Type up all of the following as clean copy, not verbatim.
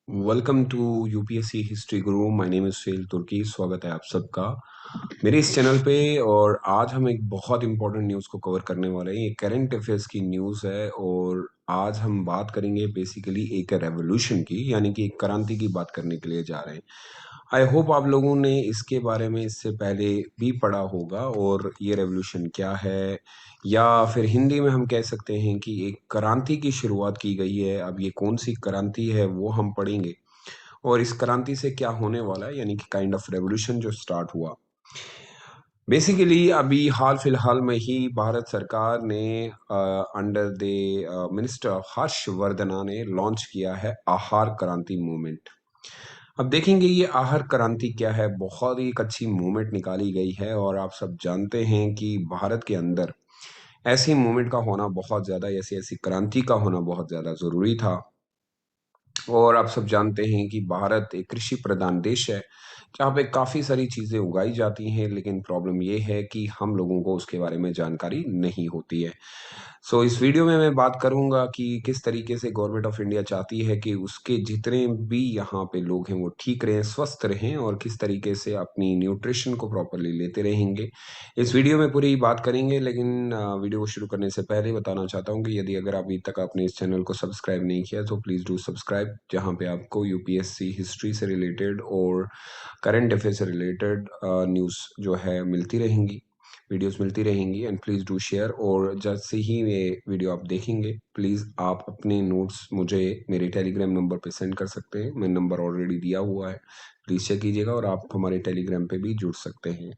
Welcome to UPSC history Guru. My name is fail तुर्की। स्वागत है आप सबका मेरे इस चैनल पे। और आज हम एक बहुत इंपॉर्टेंट न्यूज़ को कवर करने वाले हैं। ये करंट अफेयर्स की न्यूज़ है और आज हम बात करेंगे बेसिकली एक रेवोल्यूशन की, यानी कि एक क्रांति की बात करने के लिए जा रहे हैं। आई होप आप लोगों ने इसके बारे में इससे पहले भी पढ़ा होगा और ये रेवोल्यूशन क्या है, या फिर हिंदी में हम कह सकते हैं कि एक क्रांति की शुरुआत की गई है। अब ये कौन सी क्रांति है वो हम पढ़ेंगे और इस क्रांति से क्या होने वाला है, यानी कि काइंड ऑफ रेवोल्यूशन जो स्टार्ट हुआ। बेसिकली अभी हाल फिलहाल में ही भारत सरकार ने अंडर द मिनिस्टर हर्षवर्धना ने लॉन्च किया है आहार क्रांति मूवमेंट। अब देखेंगे ये आहार क्रांति क्या है। बहुत ही एक अच्छी मूवमेंट निकाली गई है और आप सब जानते हैं कि भारत के अंदर ऐसी मूवमेंट का होना बहुत ज्यादा, ऐसी ऐसी क्रांति का होना बहुत ज्यादा जरूरी था। और आप सब जानते हैं कि भारत एक कृषि प्रधान देश है जहाँ पे काफी सारी चीजें उगाई जाती हैं, लेकिन प्रॉब्लम ये है कि हम लोगों को उसके बारे में जानकारी नहीं होती है। सो इस वीडियो में मैं बात करूंगा कि किस तरीके से गवर्नमेंट ऑफ इंडिया चाहती है कि उसके जितने भी यहाँ पे लोग हैं वो ठीक रहें, स्वस्थ रहें, और किस तरीके से अपनी न्यूट्रिशन को प्रॉपरली लेते रहेंगे। इस वीडियो में पूरी बात करेंगे, लेकिन वीडियो को शुरू करने से पहले बताना चाहता हूँ कि यदि अगर अभी तक आपने इस चैनल को सब्सक्राइब नहीं किया तो प्लीज़ डू सब्सक्राइब, जहाँ पे आपको यूपीएससी हिस्ट्री से रिलेटेड और करंट अफेयर से रिलेटेड न्यूज़ जो है मिलती रहेंगी, वीडियोस मिलती रहेंगी। And please do share. और जैसे ही ये वीडियो आप देखेंगे प्लीज़ आप अपने नोट्स मुझे मेरे टेलीग्राम नंबर पे सेंड कर सकते हैं। मैं नंबर ऑलरेडी दिया हुआ है, प्लीज़ चेक कीजिएगा और आप हमारे टेलीग्राम पे भी जुड़ सकते हैं।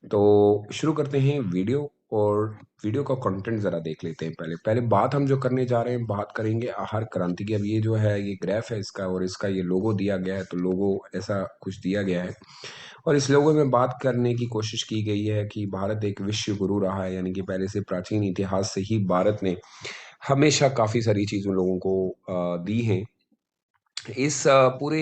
तो शुरू करते हैं वीडियो, और वीडियो का कंटेंट ज़रा देख लेते हैं। पहले पहले बात हम जो करने जा रहे हैं, बात करेंगे आहार क्रांति की। अब ये जो है ये ग्राफ है इसका, और इसका ये लोगो दिया गया है, तो लोगो ऐसा कुछ दिया गया है। और इस लोगों में बात करने की कोशिश की गई है कि भारत एक विश्व गुरु रहा है, यानी कि पहले से प्राचीन इतिहास से ही भारत ने हमेशा काफी सारी चीजें लोगों को दी हैं। इस पूरे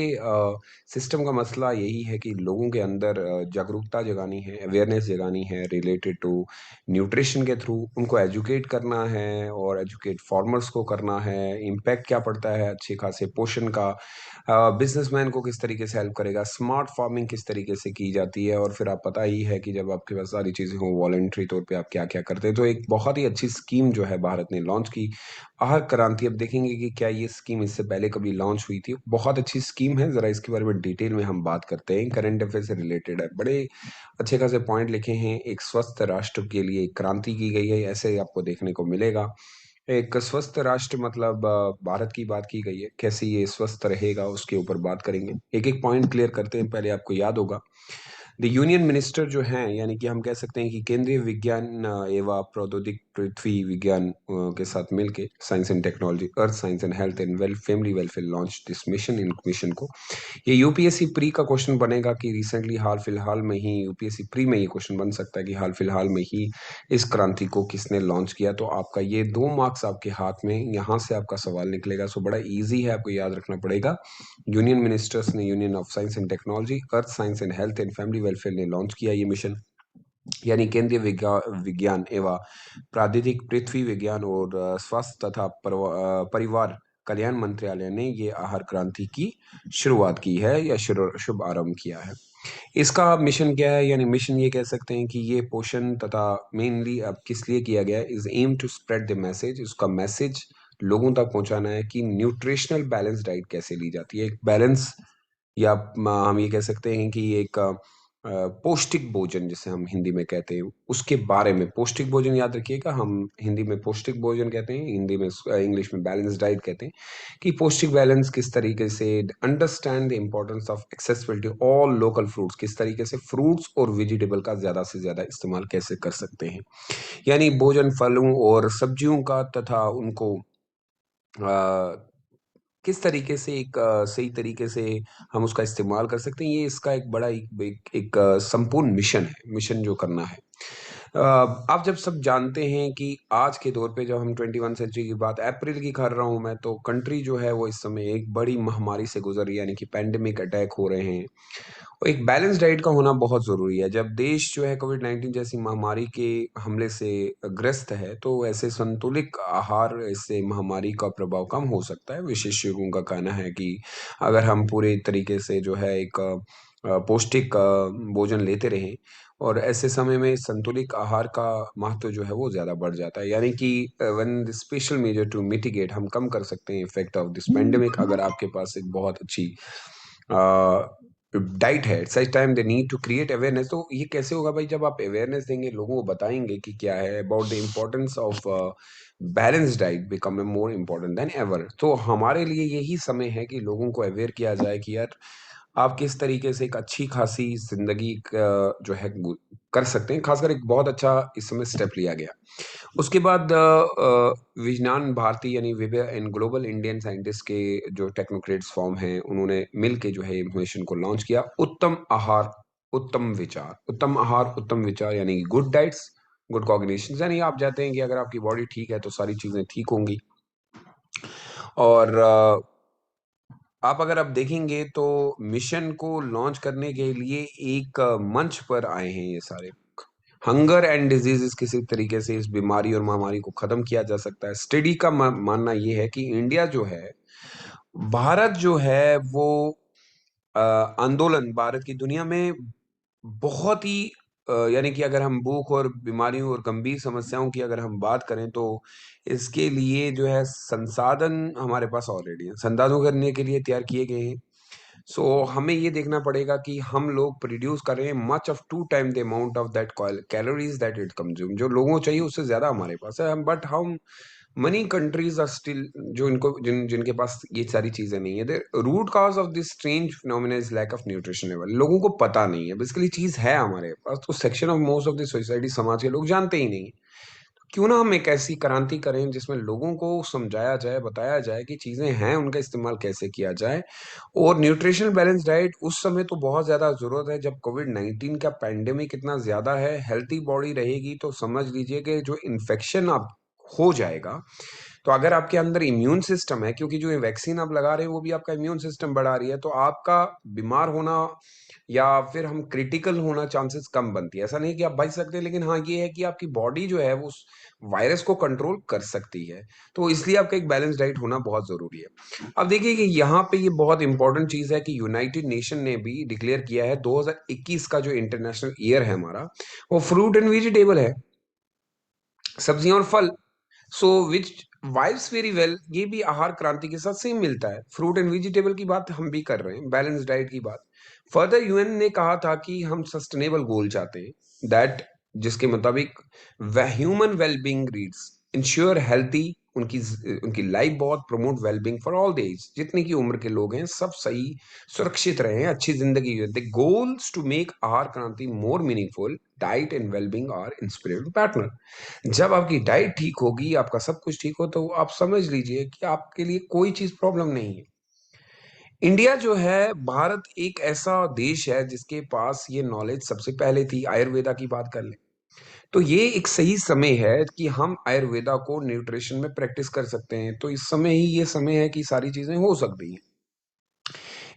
सिस्टम का मसला यही है कि लोगों के अंदर जागरूकता जगानी है, अवेयरनेस जगानी है रिलेटेड टू न्यूट्रिशन के थ्रू। उनको एजुकेट करना है और एजुकेट फार्मर्स को करना है। इम्पैक्ट क्या पड़ता है अच्छे खासे पोषण का, बिजनेसमैन को किस तरीके से हेल्प करेगा, स्मार्ट फार्मिंग किस तरीके से की जाती है, और फिर आप पता ही है कि जब आपके पास सारी चीज़ें हों वॉलेंट्री तौर पे आप क्या क्या करते हैं। तो एक बहुत ही अच्छी स्कीम जो है भारत ने लॉन्च की, आहार क्रांति। अब देखेंगे कि क्या ये स्कीम इससे पहले कभी लॉन्च हुई थी। बहुत अच्छी स्कीम है, जरा इसके बारे में डिटेल में हम बात करते हैं। करंट अफेयर से रिलेटेड है, बड़े अच्छे खासे पॉइंट लिखे हैं। एक स्वस्थ राष्ट्र के लिए एक क्रांति की गई है, ऐसे आपको देखने को मिलेगा। एक स्वस्थ राष्ट्र मतलब भारत की बात की गई है, कैसे ये स्वस्थ रहेगा उसके ऊपर बात करेंगे। एक एक पॉइंट क्लियर करते हैं। पहले आपको याद होगा द यूनियन मिनिस्टर जो हैं, यानी कि हम कह सकते हैं कि केंद्रीय विज्ञान एवं प्रौद्योगिक पृथ्वी विज्ञान के साथ मिलके science and technology, earth science and health and family welfare launch this mission. In mission को ये यूपीएससी प्री का क्वेश्चन बनेगा कि रिसेंटली हाल फिलहाल में ही यूपीएससी प्री में ये क्वेश्चन बन सकता है कि हाल फिलहाल में ही इस क्रांति को किसने लॉन्च किया। तो आपका ये 2 मार्क्स आपके हाथ में, यहाँ से आपका सवाल निकलेगा। सो बड़ा इजी है, आपको याद रखना पड़ेगा। यूनियन मिनिस्टर्स ने, union of science and technology, earth science and health and family welfare ने लॉन्च किया ये मिशन, यानी केंद्रीय विज्ञान एवं प्राधितिक पृथ्वी विज्ञान और स्वास्थ्य तथा परिवार कल्याण मंत्रालय ने ये आहार क्रांति की शुरुआत की है या शुभ आरंभ किया है। इसका मिशन क्या है, यानी मिशन ये कह सकते हैं कि ये पोषण तथा मेनली अब किस लिए किया गया है, is aim to spread the message. उसका मैसेज लोगों तक पहुंचाना है कि न्यूट्रिशनल बैलेंस डाइट कैसे ली जाती है। एक बैलेंस, या हम ये कह सकते हैं कि एक पौष्टिक भोजन जिसे हम हिंदी में कहते हैं, उसके बारे में। पौष्टिक भोजन याद रखिएगा, हम हिंदी में पौष्टिक भोजन कहते हैं, हिंदी में इंग्लिश में बैलेंस डाइट कहते हैं। कि पौष्टिक बैलेंस किस तरीके से, understand the importance of accessibility all local fruits, किस तरीके से फ्रूट्स और वेजिटेबल का ज्यादा से ज्यादा इस्तेमाल कैसे कर सकते हैं, यानी भोजन फलों और सब्जियों का, तथा उनको किस तरीके से एक सही तरीके से हम उसका इस्तेमाल कर सकते हैं। ये इसका एक बड़ा संपूर्ण मिशन है, मिशन जो करना है। आप जब सब जानते हैं कि आज के दौर पे, जब हम 21 सेंचुरी की बात अप्रैल की कर रहा हूं मैं, तो कंट्री जो है वो इस समय एक बड़ी महामारी से गुजर रही है, यानी कि पैंडेमिक अटैक हो रहे हैं। और एक बैलेंस डाइट का होना बहुत ज़रूरी है। जब देश जो है कोविड-19 जैसी महामारी के हमले से ग्रस्त है, तो ऐसे संतुलित आहार इससे महामारी का प्रभाव कम हो सकता है। विशेषज्ञों का कहना है कि अगर हम पूरे तरीके से जो है एक पौष्टिक भोजन लेते रहें और ऐसे समय में संतुलित आहार का महत्व जो है वो ज़्यादा बढ़ जाता है। यानी कि when the special measure to mitigate हम कम कर सकते हैं इफ़ेक्ट ऑफ दिस पैंडेमिक अगर आपके पास एक बहुत अच्छी डाइट है, such time they need to create awareness. तो ये कैसे होगा भाई? जब आप अवेयरनेस देंगे, लोगों को बताएँगे कि क्या है about the importance of balanced diet become more important then ever. तो हमारे लिए यही समय है कि लोगों को अवेयर किया जाए कि यार आप किस तरीके से एक अच्छी-खासी ज़िंदगी क जो है गु कर सकते हैं। ख़ासकर एक बहुत अच्छा इस समय स्टेप लिया गया। उसके बाद विजनान भारती यानी vibe and global Indian scientist के जो टेक्नोक्रेट्स फॉर्म हैं, उन्होंने मिल के जो है मिशन को लॉन्च किया। उत्तम आहार, उत्तम विचार। उत्तम आहार, उत्तम विचार यानी गुड डाइट्स, गुड कॉग्निशंस यानी आप जानते हैं कि अगर आपकी बॉडी ठीक है, तो सारी चीज़ें ठीक होंगी। और आप अगर आप देखेंगे तो मिशन को लॉन्च करने के लिए एक मंच पर आए हैं ये सारे। हंगर एंड डिजीज़ेज़ किसी तरीके से इस बीमारी और महामारी को ख़त्म किया जा सकता है। स्टडी का मानना ये है कि इंडिया जो है, भारत जो है वो आंदोलन भारत की दुनिया में बहुत ही यानी कि अगर हम भूख और बीमारियों और गंभीर समस्याओं की अगर हम बात करें तो इसके लिए जो है संसाधन हमारे पास ऑलरेडी हैं। संसाधनों करने के लिए तैयार किए गए हैं। सो हमें ये देखना पड़ेगा कि हम लोग प्रोड्यूस कर रहे हैं much of 2 time the amount of that calories that it consume. जो लोगों को चाहिए उससे ज़्यादा हमारे पास है। बट हम मनी कंट्रीज़ आर स्टिल जो इनको जिनके पास ये सारी चीज़ें नहीं है। The root cause of this strange phenomena is lack of nutrition level. लोगों को पता नहीं है। बेसिकली चीज़ है हमारे पास, तो section of most of the society समाज के लोग जानते ही नहीं है। क्यों ना हम एक ऐसी क्रांति करें जिसमें लोगों को समझाया जाए, बताया जाए कि चीज़ें हैं, उनका इस्तेमाल कैसे किया जाए। और न्यूट्रिशनल बैलेंस डाइट उस समय तो बहुत ज़्यादा ज़रूरत है जब कोविड-19 का पैंडेमिक इतना ज़्यादा है। हेल्थी बॉडी रहेगी तो समझ लीजिए कि जो इन्फेक्शन आप हो जाएगा, तो अगर आपके अंदर इम्यून सिस्टम है, क्योंकि जो ये वैक्सीन आप लगा रहे हैं वो भी आपका इम्यून सिस्टम बढ़ा रही है, तो आपका बीमार होना या फिर हम क्रिटिकल होना चांसेस कम बनती है। ऐसा नहीं है कि आप बच सकते हैं, लेकिन हाँ, ये है कि आपकी बॉडी जो है वो उस वायरस को कंट्रोल कर सकती है। तो इसलिए आपका एक बैलेंस डाइट होना बहुत ज़रूरी है। अब देखिए कि यहाँ पे ये बहुत इम्पोर्टेंट चीज़ है कि यूनाइटेड नेशन ने भी डिक्लेयर किया है 2021 का जो इंटरनेशनल ईयर है हमारा, वो फ्रूट एंड वेजिटेबल है, सब्जियाँ और फल। सो विच वाइब्स वेरी वेल, ये भी आहार क्रांति के साथ सेम मिलता है। फ्रूट एंड वेजिटेबल की बात हम भी कर रहे हैं, बैलेंस डाइट की बात। फर्दर यूएन ने कहा था कि हम सस्टेनेबल गोल चाहते हैं दैट जिसके मुताबिक व human wellbeing reads ensure healthy उनकी लाइफ बहुत promote wellbeing for all the age, जितने की उम्र के लोग हैं सब सही सुरक्षित रहें, अच्छी जिंदगी the goals to make Aahaar Kranti more meaningful diet and wellbeing are inseparable partner. जब आपकी डाइट ठीक होगी, आपका सब कुछ ठीक हो, तो आप समझ लीजिए कि आपके लिए कोई चीज़ प्रॉब्लम नहीं है। इंडिया जो है, भारत एक ऐसा देश है जिसके पास ये नॉलेज सबसे पहले थी। आयुर्वेदा की बात कर लें, तो ये एक सही समय है कि हम आयुर्वेदा को न्यूट्रिशन में प्रैक्टिस कर सकते हैं। तो इस समय ही ये समय है कि सारी चीज़ें हो सकती हैं।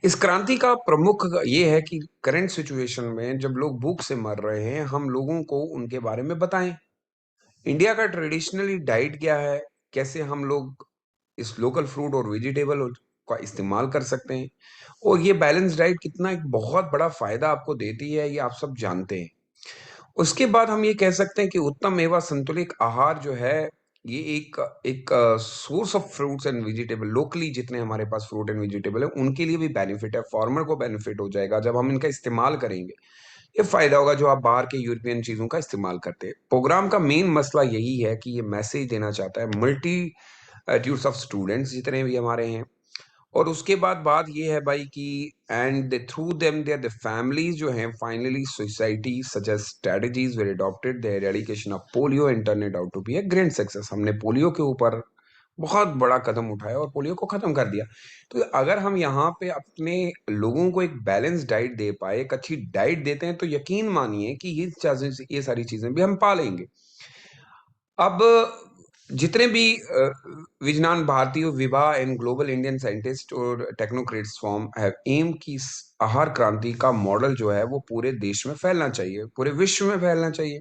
इस क्रांति का प्रमुख ये है कि करंट सिचुएशन में जब लोग भूख से मर रहे हैं, हम लोगों को उनके बारे में बताएँ। इंडिया का ट्रेडिशनली डाइट क्या है? कैसे हम लोग इस लोकल फ्रूट और वेजिटेबल का इस्तेमाल कर सकते हैं? और ये बैलेंस डाइट कितना एक बहुत बड़ा फ़ायदा आपको देती है, ये आप सब जानते हैं। उसके बाद हम ये कह सकते हैं कि उत्तम एवं संतुलित आहार जो है, ये एक एक source of fruits and vegetable locally जितने हमारे पास फ्रूट एंड वेजिटेबल है, उनके लिए भी बेनिफिट है। फार्मर को बेनिफिट हो जाएगा जब हम इनका इस्तेमाल करेंगे। ये फ़ायदा होगा जो आप बाहर के यूरोपियन चीज़ों का इस्तेमाल करते हैं। प्रोग्राम का मेन मसला यही है कि ये मैसेज देना चाहता है मल्टीट्यूड्स ऑफ स्टूडेंट्स जितने भी हमारे हैं। और उसके बाद बात ये है भाई कि and through them there the families जो हैं finally society suggest strategies were adopted the eradication of polio and turn it out to be a grand success. हमने पोलियो के ऊपर बहुत बड़ा कदम उठाया और पोलियो को खत्म कर दिया। तो अगर हम यहाँ पे अपने लोगों को एक बैलेंस डाइट दे पाए, एक अच्छी डाइट देते हैं, तो यकीन मानिए कि ये सारी चीज़ें भी हम पा लेंगे। अब जितने भी विजनान भारतीय Vibha and global Indian scientist और टेक्नोक्रेट्स फॉर्म हैव एम की आहार क्रांति का मॉडल जो है वो पूरे देश में फैलना चाहिए, पूरे विश्व में फैलना चाहिए।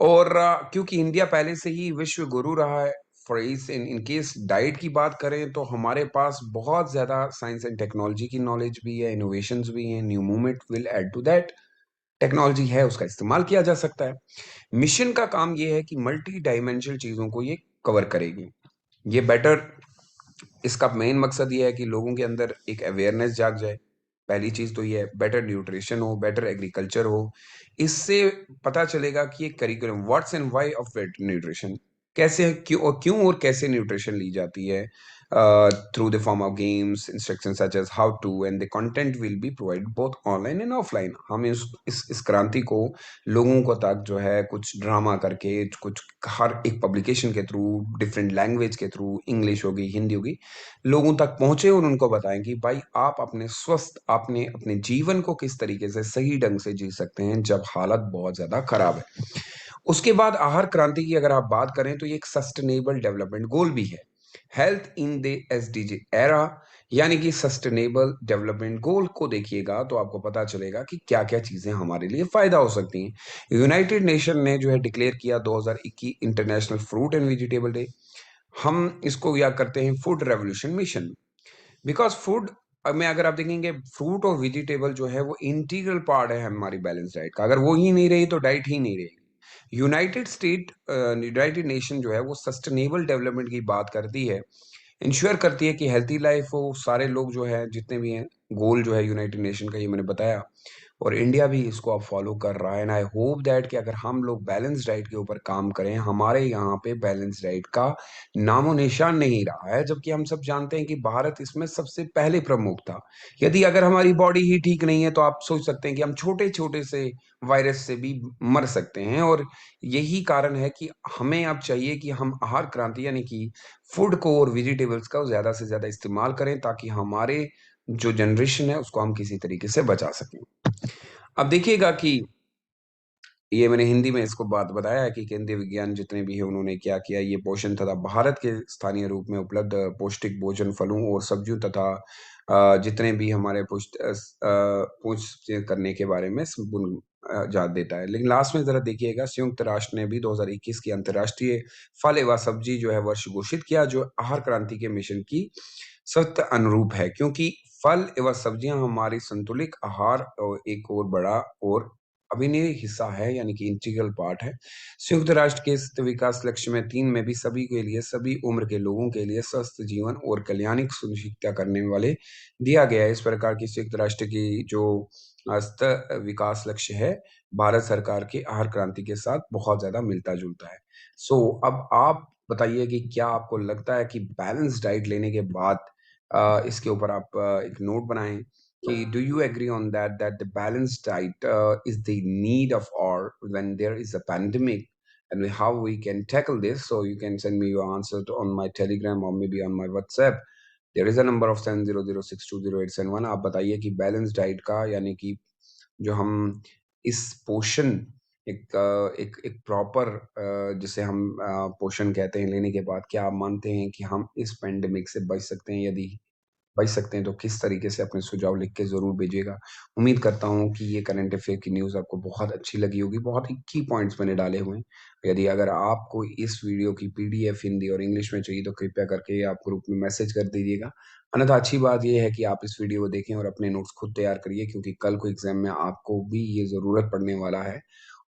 और क्योंकि इंडिया पहले से ही विश्व गुरु रहा है, फॉर इस इन केस डाइट की बात करें तो हमारे पास बहुत ज्यादा साइंस एंड टेक्नोलॉजी की नॉलेज भी है, इनोवेशंस भी हैं, new movement will add to that. Technology है, उसका इस्तेमाल किया जा सकता है। मिशन का काम ये है कि मल्टी डायमेंशनल चीजों को ये कवर करेगी। ये बेटर, इसका मेन मकसद ये है कि लोगों के अंदर एक अवेयरनेस जाग जाए। पहली चीज तो ये है, बेटर न्यूट्रिशन हो, बेटर एग्रीकल्चर हो। इससे पता चलेगा कि ये curriculum what's and why of better nutrition, कैसे, क्यों और कैसे न्यूट्रिशन ली जाती है, through the form of games, instruction such as how to, and the content will be provide both online and offline. हम इस क्रांति को लोगों को तक जो है कुछ ड्रामा करके, कुछ हर एक पब्लिकेशन के थ्रू, डिफरेंट लैंग्वेज के थ्रू, इंग्लिश होगी, हिंदी होगी, लोगों तक पहुंचे और उनको बताएं कि भाई आप अपने स्वस्थ, आपने अपने जीवन को किस तरीके से सही ढंग से जी सकते हैं जब हालत बहुत ज्यादा खराब है। उसके बाद आहार क्रांति की अगर आप बात करें तो ये एक सस्टेनेबल डेवलपमेंट गोल भी है। Health in the SDG era, यानी कि सस्टेनेबल डेवलपमेंट गोल को देखिएगा तो आपको पता चलेगा कि क्या क्या चीजें हमारे लिए फायदा हो सकती हैं। यूनाइटेड नेशन ने जो है डिक्लेयर किया 2021 international fruit and vegetable day. हम इसको याद करते हैं food revolution mission, because food में अगर आप देखेंगे फ्रूट और वेजिटेबल जो है वो इंटीग्रल पार्ट है हमारी बैलेंस डाइट का। अगर वो ही नहीं रही तो डाइट ही नहीं रहेगी। यूनाइटेड नेशन जो है वो सस्टेनेबल डेवलपमेंट की बात करती है, इंश्योर करती है कि हेल्थी लाइफ हो, सारे लोग जो है जितने भी हैं, गोल जो है यूनाइटेड नेशन का ये मैंने बताया। और इंडिया भी इसको अब फॉलो कर रहा है, एंड आई होप दैट कि अगर हम लोग बैलेंस डाइट के ऊपर काम करें, हमारे यहाँ पे बैलेंस डाइट का नामो निशान नहीं रहा है, जबकि हम सब जानते हैं कि भारत इसमें सबसे पहले प्रमुख था। यदि अगर हमारी बॉडी ही ठीक नहीं है तो आप सोच सकते हैं कि हम छोटे छोटे से वायरस से भी मर सकते हैं। और यही कारण है कि हमें अब चाहिए कि हम आहार क्रांति यानी कि फूड को और वेजिटेबल्स का ज्यादा से ज्यादा इस्तेमाल करें, ताकि हमारे जो जनरेशन है उसको हम किसी तरीके से बचा सकें। अब देखिएगा कि ये मैंने हिंदी में इसको बात बताया है कि केंद्रीय विज्ञान जितने भी है उन्होंने क्या किया, ये पोषण तथा भारत के स्थानीय रूप में उपलब्ध पौष्टिक भोजन, फलों और सब्जियों तथा जितने भी हमारे पुष्ट करने के बारे में जात देता है। लेकिन लास्ट में जरा देखिएगा, संयुक्त राष्ट्र ने भी 2021 की अंतर्राष्ट्रीय फल एवं सब्जी जो है वर्ष घोषित किया, जो आहार क्रांति के मिशन की सख्त अनुरूप है, क्योंकि फल एवं सब्जियां हमारी संतुलित आहार और एक और बड़ा और अभिन्न हिस्सा है, यानी कि इंटीग्रल पार्ट है। संयुक्त राष्ट्र के इस विकास लक्ष्य में 3 में भी सभी के लिए, सभी उम्र के लोगों के लिए स्वस्थ जीवन और कल्याण सुनिश्चित करने वाले दिया गया है। इस प्रकार की संयुक्त राष्ट्र की जो अस्त विकास लक्ष्य है, भारत सरकार के आहार क्रांति के साथ बहुत ज्यादा मिलता जुलता है। अब आप बताइए कि क्या आपको लगता है कि बैलेंस डाइट लेने के बाद इसके ऊपर आप एक नोट बनाएं कि do you agree on that the balanced diet is the need of our when there is a pandemic, and how we can tackle this? So you can send me your answer on my Telegram or maybe on my WhatsApp. There is a number of 70062087 आप बताइए कि balance diet का यानी कि जो हम इस पोषण, एक प्रॉपर जिसे हम पोषण कहते हैं, लेने के बाद क्या आप मानते हैं कि हम इस पेंडेमिक से बच सकते हैं? यदि बच सकते हैं तो किस तरीके से, अपने सुझाव लिख के ज़रूर भेजिएगा। उम्मीद करता हूँ कि ये करंट अफेयर की न्यूज़ आपको बहुत अच्छी लगी होगी। बहुत ही की पॉइंट्स मैंने डाले हुए हैं। यदि अगर आपको इस वीडियो की पीडीएफ हिंदी और इंग्लिश में चाहिए तो कृपया करके आप ग्रुप में मैसेज कर दीजिएगा। अन्यथा अच्छी बात ये है कि आप इस वीडियो को देखें और अपने नोट्स खुद तैयार करिए, क्योंकि कल को एग्ज़ाम में आपको भी ये ज़रूरत पड़ने वाला है।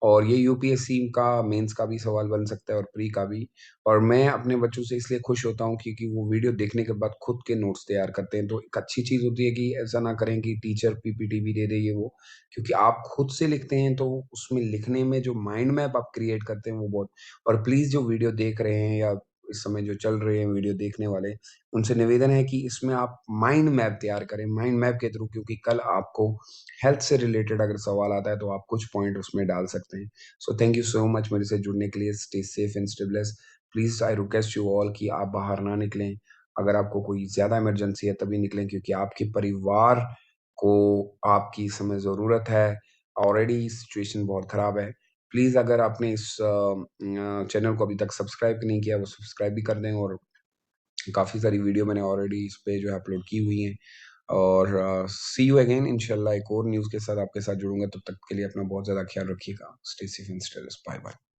और ये यूपीएससी का मेंस का भी सवाल बन सकता है और प्री का भी। और मैं अपने बच्चों से इसलिए खुश होता हूँ क्योंकि वो वीडियो देखने के बाद खुद के नोट्स तैयार करते हैं। तो एक अच्छी चीज़ होती है कि ऐसा ना करें कि टीचर पीपीटी भी दे दे ये वो, क्योंकि आप खुद से लिखते हैं तो उसमें लिखने में जो माइंड मैप आप क्रिएट करते हैं वो बहुत। और प्लीज़ जो वीडियो देख रहे हैं या इस समय जो चल रहे हैं वीडियो देखने वाले, उनसे निवेदन है कि इसमें आप माइंड मैप तैयार करें, माइंड मैप के थ्रू, क्योंकि कल आपको हेल्थ से रिलेटेड अगर सवाल आता है तो आप कुछ पॉइंट उसमें डाल सकते हैं। So thank you so much मेरे से जुड़ने के लिए। Stay safe and stay blessed. Please I request you all कि आप बाहर ना निकलें। अगर आपको कोई ज्यादा इमरजेंसी है तभी निकलें, क्योंकि आपके परिवार को आपकी इस समय जरूरत है। ऑलरेडी सिचुएशन बहुत खराब है। प्लीज़ अगर आपने इस चैनल को अभी तक सब्सक्राइब नहीं किया, वो सब्सक्राइब भी कर दें और काफ़ी सारी वीडियो मैंने ऑलरेडी इस पे जो है अपलोड की हुई हैं। और सी यू अगेन इंशाल्लाह एक और न्यूज़ के साथ आपके साथ जुड़ूँगा, तब तक के लिए अपना बहुत ज़्यादा ख़्याल रखिएगा। Stay safe and stay bye bye.